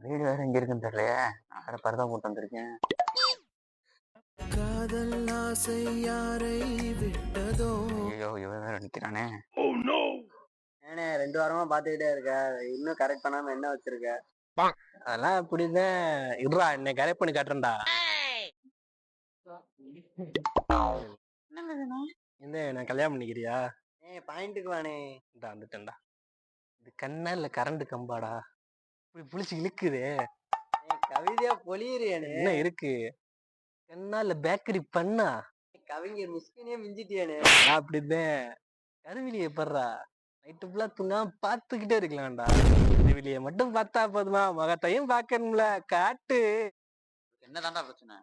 வீடு வேற எங்க இருக்குன்னு தெரியலையே. நான் வேற பரதா போட்டு வந்திருக்கேன். காதல் ஆசை யாரை விட்டதோ? ஐயோ இவன் வேற நிக்கிறானே. ஏனே 2 வாரமா பாத்துக்கிட்டே இருக்க, இன்னும் கரெக்ட் பண்ணாம என்ன வச்சிருக்க? அதெல்லாம் இப்படிதான். இருடா என்னை கரெக்ட் பண்ணி காட்டுறேன்டா. என்னங்க வேணும்? என்ன நான் கல்யாணம் பண்ணிக்கிறியா? பாயிண்ட்டுக்கு வானே. இந்தா வந்துட்டேன்டா. இது கண்ணா இல்ல கரண்ட் கம்பாடா? இப்படி புளிச்சு இழுக்குதே. கவிதையா பொழியிறியானே. என்ன இருக்கு? கண்ணா இல்ல பேக்கரி பண்ணா? கவிஞர் மிஸ்கினே மிஞ்சிட்டியானே. நான் அப்படிதான். கருவிலியை படுறா. நைட்டு ஃபுல்லா தூங்காம பாத்துக்கிட்டே இருக்கலாம்டா. கருவிலியை மட்டும் பார்த்தா போதுமா? முகத்தையும் பாக்கணும்ல, காட்டு. என்னதான்டா பிரச்சனை?